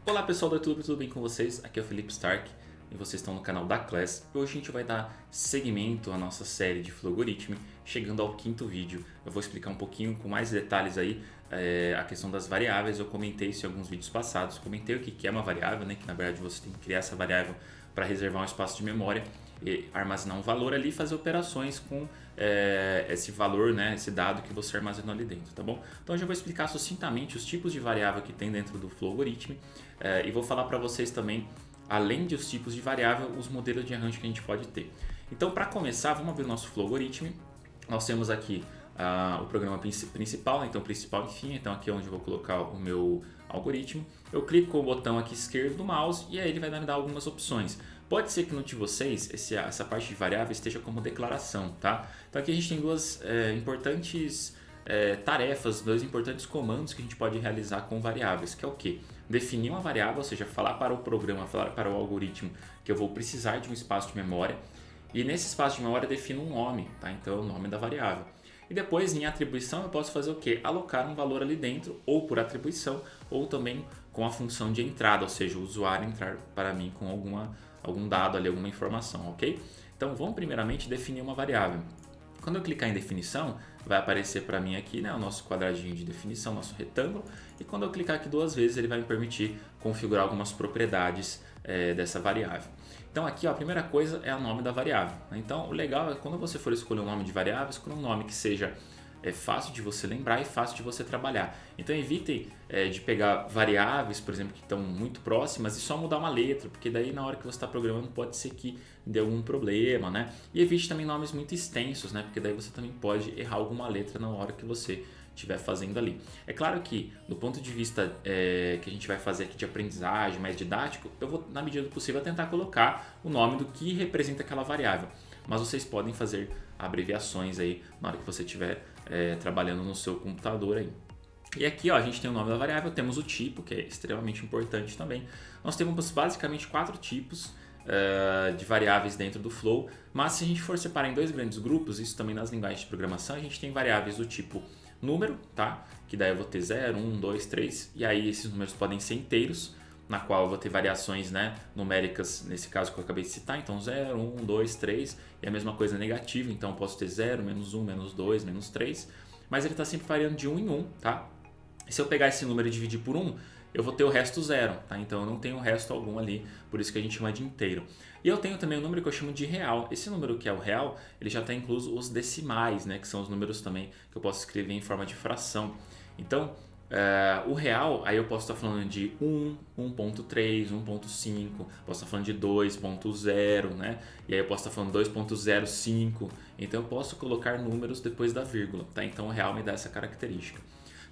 Olá pessoal do YouTube, tudo bem com vocês? Aqui é o Felipe Stark e vocês estão no canal da Class. E hoje a gente vai dar seguimento à nossa série de Flowgorithm, chegando ao quinto vídeo. Eu vou explicar um pouquinho com mais detalhes aí a questão das variáveis. Eu comentei isso em alguns vídeos passados, comentei o que é uma variável, né? Que na verdade você tem que criar essa variável para reservar um espaço de memória e armazenar um valor ali e fazer operações com esse valor, né, esse dado que você armazenou ali dentro, tá bom? Então eu já vou explicar sucintamente os tipos de variável que tem dentro do Flowgorithm e vou falar para vocês também, além dos tipos de variável, os modelos de arranjo que a gente pode ter. Então para começar, vamos abrir o nosso Flowgorithm. Nós temos aqui o programa principal, então principal e fim, então aqui é onde eu vou colocar o meu algoritmo. Eu clico com o botão aqui esquerdo do mouse e aí ele vai me dar algumas opções. Pode ser que no de vocês essa parte de variável esteja como declaração, tá? Então aqui a gente tem duas importantes tarefas, dois importantes comandos que a gente pode realizar com variáveis, que é o que? Definir uma variável, ou seja, falar para o programa, falar para o algoritmo que eu vou precisar de um espaço de memória e nesse espaço de memória defino um nome, tá? Então é o nome da variável. E depois em atribuição eu posso fazer o que? Alocar um valor ali dentro, ou por atribuição, ou também com a função de entrada, ou seja, o usuário entrar para mim com algum dado ali, alguma informação, ok? Então vamos primeiramente definir uma variável. Quando eu clicar em definição, vai aparecer para mim aqui, né, o nosso quadradinho de definição, nosso retângulo, e quando eu clicar aqui duas vezes ele vai me permitir configurar algumas propriedades dessa variável. Então aqui ó, a primeira coisa é o nome da variável. Então o legal é quando você for escolher um nome de variável, escolha um nome que seja fácil de você lembrar e fácil de você trabalhar. Então evite de pegar variáveis, por exemplo, que estão muito próximas e só mudar uma letra, porque daí na hora que você está programando pode ser que dê algum problema, né? E evite também nomes muito extensos, né? Porque daí você também pode errar alguma letra na hora que você estiver fazendo ali. É claro que do ponto de vista que a gente vai fazer aqui de aprendizagem mais didático, eu vou na medida do possível tentar colocar o nome do que representa aquela variável. Mas vocês podem fazer abreviações aí na hora que você estiver trabalhando no seu computador aí. E aqui ó, a gente tem o nome da variável, temos o tipo, que é extremamente importante também. Nós temos basicamente 4 tipos de variáveis dentro do Flow, mas se a gente for separar em dois grandes grupos, isso também nas linguagens de programação, a gente tem variáveis do tipo número, tá? Que daí eu vou ter 0, 1, 2, 3, e aí esses números podem ser inteiros, na qual eu vou ter variações, né, numéricas, nesse caso que eu acabei de citar, então 0, 1, 2, 3, e a mesma coisa negativa, então eu posso ter 0, menos 1, menos 2, menos 3, mas ele está sempre variando de 1 em 1, tá? E se eu pegar esse número e dividir por 1, eu vou ter o resto 0, tá? Então eu não tenho resto algum ali, por isso que a gente chama de inteiro. E eu tenho também um número que eu chamo de real. Esse número que é o real, ele já está incluso os decimais, né? Que são os números também que eu posso escrever em forma de fração. Então, o real, aí eu posso estar falando de 1, 1.3, 1.5, posso estar falando de 2.0, né? E aí eu posso estar falando 2.05. Então eu posso colocar números depois da vírgula, tá? Então o real me dá essa característica.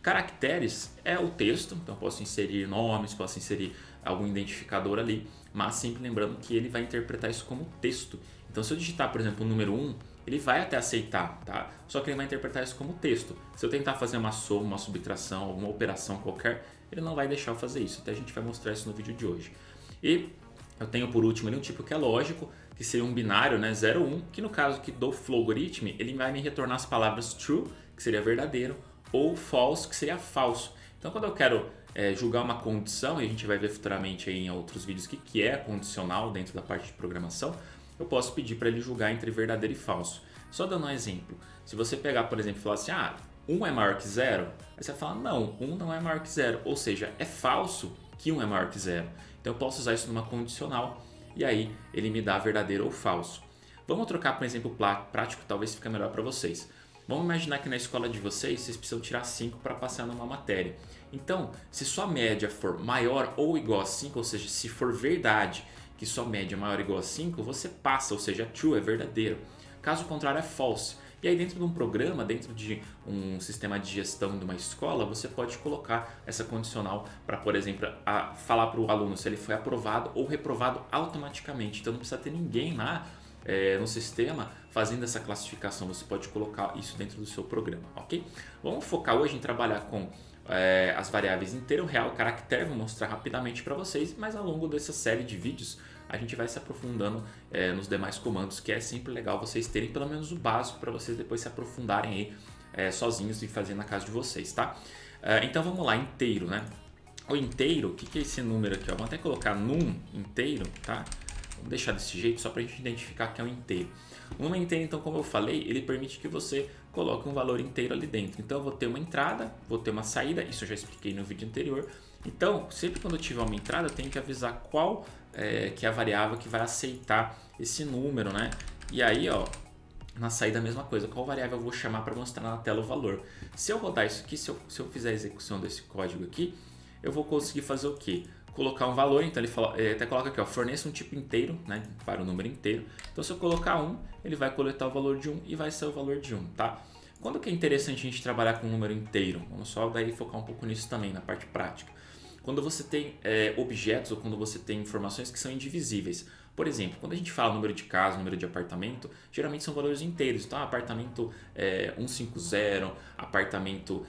Caracteres é o texto, então eu posso inserir nomes, posso inserir algum identificador ali, mas sempre lembrando que ele vai interpretar isso como texto. Então se eu digitar, por exemplo, o número 1, ele vai até aceitar, tá? Só que ele vai interpretar isso como texto. Se eu tentar fazer uma soma, uma subtração, alguma operação qualquer, ele não vai deixar eu fazer isso. Até a gente vai mostrar isso no vídeo de hoje. E eu tenho por último um tipo que é lógico, que seria um binário, né, 0, 1, que no caso aqui do Flowgorithm, ele vai me retornar as palavras true, que seria verdadeiro, ou false, que seria falso. Então quando eu quero julgar uma condição, e a gente vai ver futuramente aí em outros vídeos o que é condicional dentro da parte de programação, eu posso pedir para ele julgar entre verdadeiro e falso. Só dando um exemplo, se você pegar, por exemplo, e falar assim, 1 é maior que 0, aí você vai falar, não, 1 não é maior que 0, ou seja, é falso que 1 é maior que 0. Então eu posso usar isso numa condicional, e aí ele me dá verdadeiro ou falso. Vamos trocar por um exemplo prático, talvez fique melhor para vocês. Vamos imaginar que na escola de vocês precisam tirar 5 para passar numa matéria. Então, se sua média for maior ou igual a 5, ou seja, se for verdade que sua média é maior ou igual a 5, você passa, ou seja, true, é verdadeiro. Caso contrário, é false. E aí dentro de um programa, dentro de um sistema de gestão de uma escola, você pode colocar essa condicional para, por exemplo, falar para o aluno se ele foi aprovado ou reprovado automaticamente. Então não precisa ter ninguém lá no sistema fazendo essa classificação, você pode colocar isso dentro do seu programa, ok? Vamos focar hoje em trabalhar com as variáveis inteiro, real, caractere, vou mostrar rapidamente para vocês, mas ao longo dessa série de vídeos a gente vai se aprofundando nos demais comandos, que é sempre legal vocês terem pelo menos o básico para vocês depois se aprofundarem aí sozinhos e fazer na casa de vocês, tá? Então vamos lá, inteiro, né? O inteiro, o que é esse número aqui? Ó? Vamos até colocar num inteiro, tá? Vamos deixar desse jeito só para a gente identificar que é um inteiro. O número inteiro, então, como eu falei, ele permite que você coloque um valor inteiro ali dentro. Então, eu vou ter uma entrada, vou ter uma saída, isso eu já expliquei no vídeo anterior. Então, sempre quando eu tiver uma entrada, eu tenho que avisar qual que é a variável que vai aceitar esse número, né? E aí, ó, na saída a mesma coisa, qual variável eu vou chamar para mostrar na tela o valor. Se eu rodar isso aqui, se eu fizer a execução desse código aqui, eu vou conseguir fazer o quê? Colocar um valor, então ele até coloca aqui, ó, forneça um tipo inteiro, né, para o número inteiro. Então se eu colocar 1, ele vai coletar o valor de 1 e vai ser o valor de 1, tá? Quando que é interessante a gente trabalhar com um número inteiro? Vamos só daí focar um pouco nisso também, na parte prática. Quando você tem objetos ou quando você tem informações que são indivisíveis. Por exemplo, quando a gente fala número de casa, número de apartamento, geralmente são valores inteiros. Então, apartamento 150, apartamento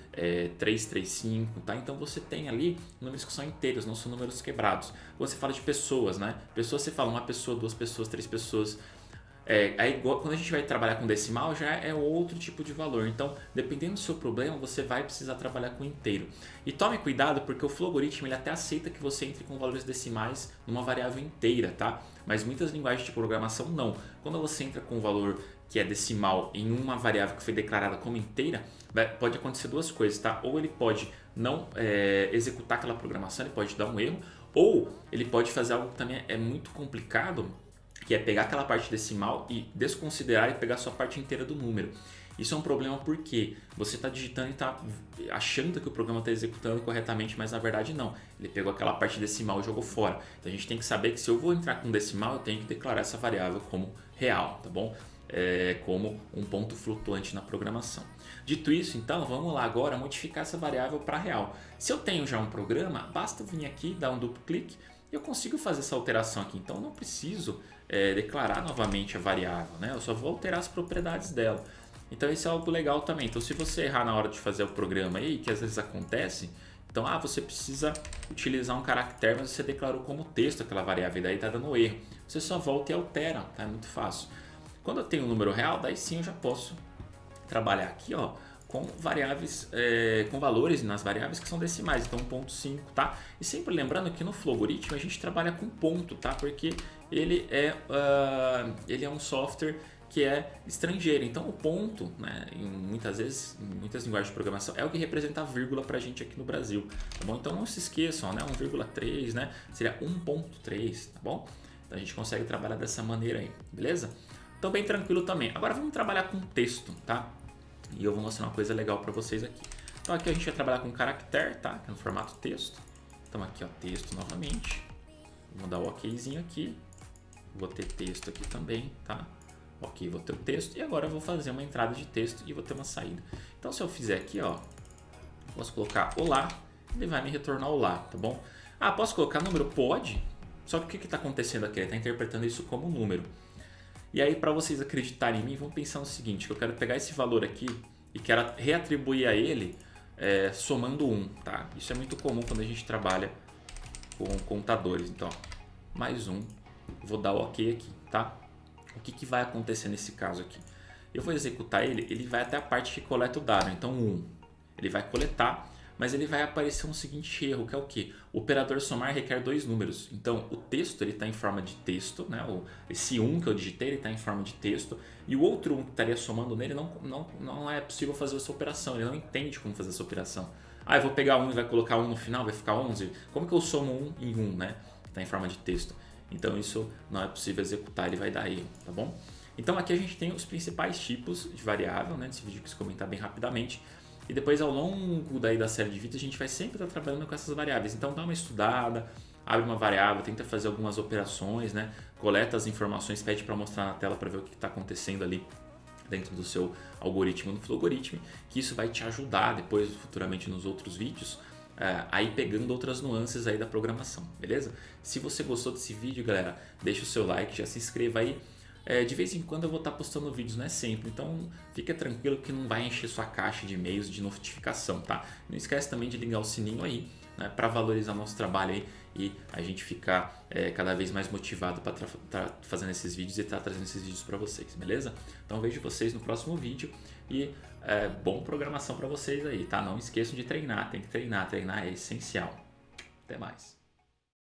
335, tá? Então, você tem ali números que são inteiros, não são números quebrados. Quando você fala de pessoas, né? Pessoas, você fala uma pessoa, duas pessoas, três pessoas. Aí, quando a gente vai trabalhar com decimal, já é outro tipo de valor. Então, dependendo do seu problema, você vai precisar trabalhar com inteiro. E tome cuidado, porque o Flogoritmo ele até aceita que você entre com valores decimais numa variável inteira, tá? Mas muitas linguagens de programação não. Quando você entra com um valor que é decimal em uma variável que foi declarada como inteira, pode acontecer duas coisas, tá? Ou ele pode não executar aquela programação, ele pode dar um erro, ou ele pode fazer algo que também é muito complicado, que é pegar aquela parte decimal e desconsiderar e pegar só a parte inteira do número. Isso é um problema porque você está digitando e está achando que o programa está executando corretamente, mas na verdade não. Ele pegou aquela parte decimal e jogou fora. Então a gente tem que saber que se eu vou entrar com decimal, eu tenho que declarar essa variável como real, tá bom? Como um ponto flutuante na programação. Dito isso, então, vamos lá agora modificar essa variável para real. Se eu tenho já um programa, basta vir aqui, dar um duplo clique, eu consigo fazer essa alteração aqui, então eu não preciso declarar novamente a variável, né? Eu só vou alterar as propriedades dela. Então isso é algo legal também. Então se você errar na hora de fazer o programa aí, que às vezes acontece, então você precisa utilizar um caractere, mas você declarou como texto aquela variável e daí está dando erro. Você só volta e altera, tá? É muito fácil. Quando eu tenho um número real, daí sim eu já posso trabalhar aqui, ó, com variáveis, com valores nas variáveis que são decimais, então 1.5, tá? E sempre lembrando que no Flogoritmo a gente trabalha com ponto, tá? Porque ele é um software que é estrangeiro, então o ponto, né, muitas vezes, em muitas linguagens de programação, é o que representa a vírgula pra gente aqui no Brasil, tá bom? Então não se esqueçam, né, 1,3, né, seria 1.3, tá bom? Então a gente consegue trabalhar dessa maneira aí, beleza? Então bem tranquilo também. Agora vamos trabalhar com texto, tá? E eu vou mostrar uma coisa legal para vocês aqui. Então aqui a gente vai trabalhar com caractere, tá? Que é no formato texto. Então aqui, ó, texto novamente. Vou dar o okzinho aqui. Vou ter texto aqui também, tá? Ok, vou ter o texto. E agora eu vou fazer uma entrada de texto e vou ter uma saída. Então se eu fizer aqui, ó, posso colocar olá, ele vai me retornar olá, tá bom? Ah, posso colocar número? Pode. Só que o que está acontecendo aqui? Ele está interpretando isso como número. E aí, para vocês acreditarem em mim, vamos pensar no seguinte, que eu quero pegar esse valor aqui e quero reatribuir a ele somando 1, tá? Isso é muito comum quando a gente trabalha com contadores. Então, ó, mais 1, vou dar o OK aqui, tá? O que vai acontecer nesse caso aqui? Eu vou executar ele vai até a parte que coleta o dado, então 1. Ele vai coletar, mas ele vai aparecer um seguinte erro, que é o quê? O operador somar requer dois números. Então, o texto está em forma de texto, né? Esse 1 que eu digitei está em forma de texto, e o outro 1 que estaria somando nele não é possível fazer essa operação, ele não entende como fazer essa operação. Ah, eu vou pegar 1 e vai colocar 1 no final, vai ficar 11? Como que eu somo 1 em 1, né? Está em forma de texto. Então, isso não é possível executar, ele vai dar erro, tá bom? Então, aqui a gente tem os principais tipos de variável, né? Nesse vídeo que eu comentar bem rapidamente. E depois, ao longo da série de vídeos, a gente vai sempre estar trabalhando com essas variáveis. Então, dá uma estudada, abre uma variável, tenta fazer algumas operações, né? Coleta as informações, pede para mostrar na tela para ver o que está acontecendo ali dentro do seu algoritmo no Flogoritmo, que isso vai te ajudar depois, futuramente, nos outros vídeos, aí pegando outras nuances aí da programação, beleza? Se você gostou desse vídeo, galera, deixa o seu like, já se inscreva aí. De vez em quando eu vou estar postando vídeos, não é sempre, então fica tranquilo que não vai encher sua caixa de e-mails de notificação, tá? Não esquece também de ligar o sininho aí, né, para valorizar nosso trabalho aí e a gente ficar cada vez mais motivado para estar fazendo esses vídeos e estar trazendo esses vídeos para vocês, beleza? Então vejo vocês no próximo vídeo e bom programação para vocês aí, tá? Não esqueçam de treinar, tem que treinar é essencial. Até mais!